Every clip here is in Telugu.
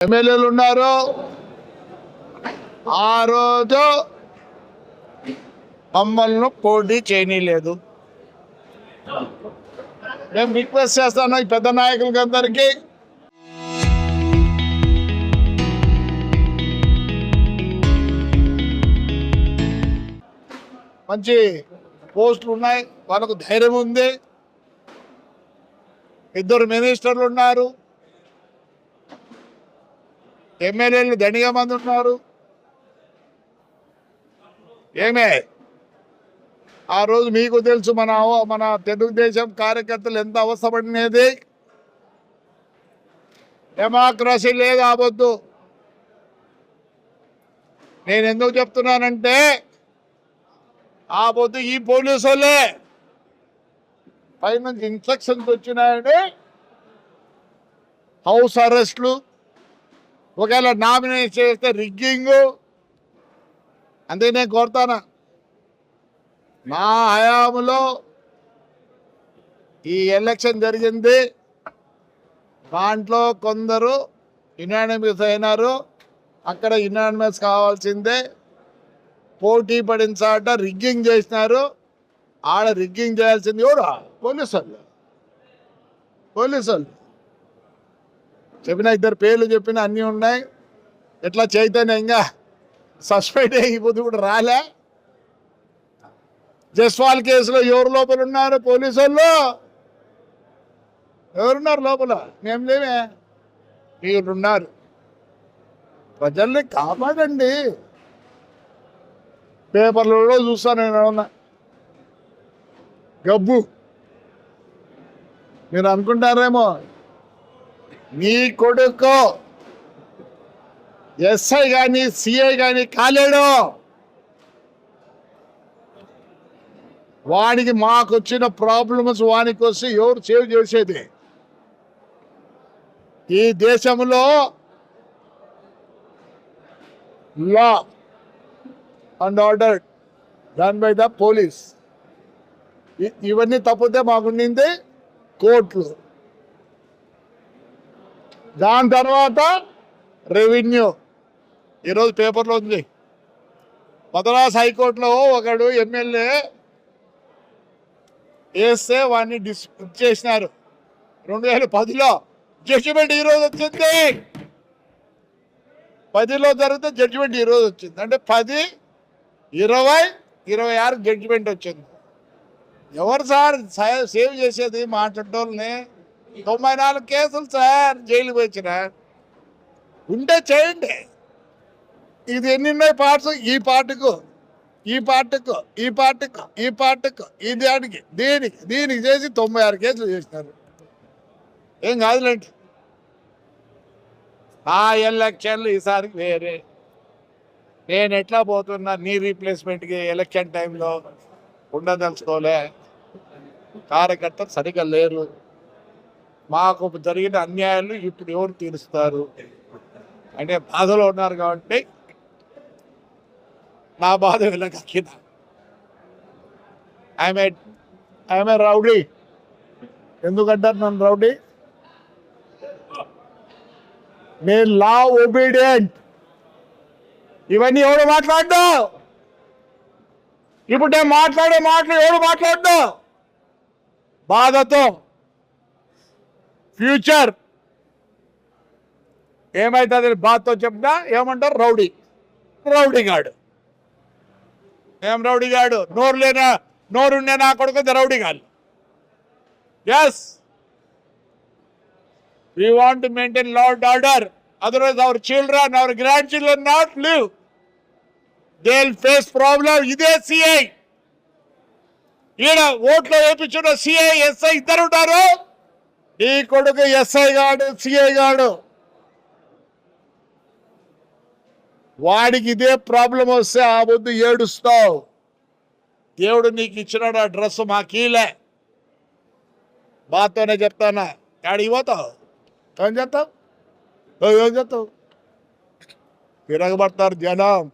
ఎమ్మెల్యేలు ఉన్నారు. ఆ రోజు మమ్మల్ని పోటీ చేయనీయలేదు. మేము రిక్వెస్ట్ చేస్తాను ఈ పెద్ద నాయకులకి అందరికీ, మంచి పోస్టులు ఉన్నాయి, వాళ్ళకు ధైర్యం ఉంది, 2 మినిస్టర్లు ఉన్నారు, ఎమ్మెల్యేలు దండిగా మంది ఉన్నారు. ఏమే ఆ రోజు మీకు తెలుసు మన తెలుగుదేశం కార్యకర్తలు ఎంత అవసరపడినది. డెమోక్రసీ లేదు ఆవద్దు. నేను ఎందుకు చెప్తున్నానంటే ఆ పొద్దు ఈ పోలీసు వాళ్ళే పైనుంచి ఇన్స్ట్రక్షన్స్ వచ్చినాయని హౌస్ అరెస్టులు, ఒకవేళ నామినేట్ చేస్తే రిగ్గింగ్. అందుకే నేను కోరుతాను, నా హయాంలో ఈ ఎలక్షన్ జరిగింది, దాంట్లో కొందరు యునానిమస్ అయినారు, అక్కడ యునానిమస్ కావాల్సిందే, పోటీ పడిన చాట రిగ్గింగ్ చేసినారు. ఆడ రిగ్గింగ్ చేయాల్సింది ఎవరు? పోలీసు వాళ్ళు చెప్పిన 2 పేర్లు చెప్పిన అన్నీ ఉన్నాయి. ఎట్లా చైతన్యంగా సస్పెండ్ అయిపోతే కూడా రాలే. జస్వాల్ కేసులో ఎవరు లోపల ఉన్నారు? పోలీసు వాళ్ళు. ఎవరున్నారు లోపల? మేము లేమే, మీరున్నారు. ప్రజల్ని కాపాడండి. పేపర్లలో చూస్తాను నేను గబ్బు. మీరు అనుకుంటారేమో నీ కొడుకు ఎస్ఐ కానీ సిఐ కానీ కాలేడు, వానికి మాకు వచ్చిన ప్రాబ్లమ్స్ వానికి వస్తే ఎవరు సేవ్ చేసేది? ఈ దేశంలో law and order done by the police. ఇవన్నీ తప్పితే మాకుండింది కోర్టులు, దాని తర్వాత రెవెన్యూ. ఈరోజు పేపర్లో ఉంది, మద్రాస్ హైకోర్టులో ఒకడు ఎమ్మెల్యే వేస్తే వాడిని డిస్మిస్ చేసినారు 2010లో. జడ్జిమెంట్ ఈరోజు వచ్చింది. 10లో జరిగితే జడ్జిమెంట్ ఈరోజు వచ్చింది. అంటే 10, 20, 26 జడ్జిమెంట్ వచ్చింది. ఎవరు సార్ సేవ్ చేసేది? మాట్లాడటోళ్ళని 94 కేసులు సార్ జైలుకి వచ్చిన. ఉంటే చేయండి. ఇది ఎన్ని ఉన్నాయి పార్ట్స్? ఈ పార్టీకు, ఈ పార్టీకు, ఈ పార్టీకు, ఈ పార్టీకు, ఈ దానికి, దీనికి చేసి 96 కేసులు చేసినారు. ఏం కాదులేండి. ఆ ఎలక్షన్లు ఈసారికి వేరే. నేను ఎట్లా పోతున్నా నీ రీప్లేస్మెంట్కి ఎలక్షన్ టైంలో ఉండదలుచుకోలే. కార్యకర్తలు సరిగ్గా లేరు. మాకు జరిగిన అన్యాయాలు ఇప్పుడు ఎవరు తీరుస్తారు అంటే బాధలో ఉన్నారు. కాబట్టి నా బాధ వెళ్ళగక్కిన. I'm a rowdy. ఎందుకంటారు నన్ను రౌడీ? నేను లా ఒబీడియంట్. ఇవన్నీ ఎవడు మాట్లాడ్డా? ఇప్పుడు నేను మాట్లాడే మాటలు ఎవడు మాట్లాడ్డా? బాధతో ఫ్యూచర్ ఏమవుతుంది బాధతో చెప్తా. ఏమంటారు? రౌడీగాడు. ఏం రౌడీగాడు? నోరుండే నా కొడుకు రౌడీగాడు. Yes, we want to maintain law and order. Otherwise our children, our grandchildren not live. They'll face problem. ఇదే సిఐ ఈడ ఓట్లో వేయించిన సిఐ ఎస్ఐ ఇద్దరు ఉంటారు. ఈ కొడుకు ఎస్ఐ గాడు, సిఐ గాడు. వాడికి ఇదే ప్రాబ్లం వస్తే ఆ వద్దు ఏడుస్తావు. దేవుడు నీకు ఇచ్చినాడు ఆ డ్రెస్ మాకీలే. బాతోనే చెప్తానా. ఆడికి పోతావు, ఏం చేస్తావు? తిరగబడతారు జనం.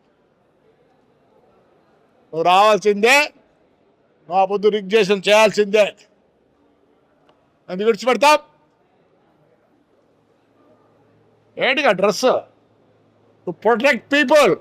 నువ్వు రావాల్సిందే, నువ్వు ఆ పొద్దు రిగ్జేషన్ చేయాల్సిందే. అందుకు విడిచిపెడతాం. ఏంటిగా డ్రెస్ టు ప్రొటెక్ట్ పీపుల్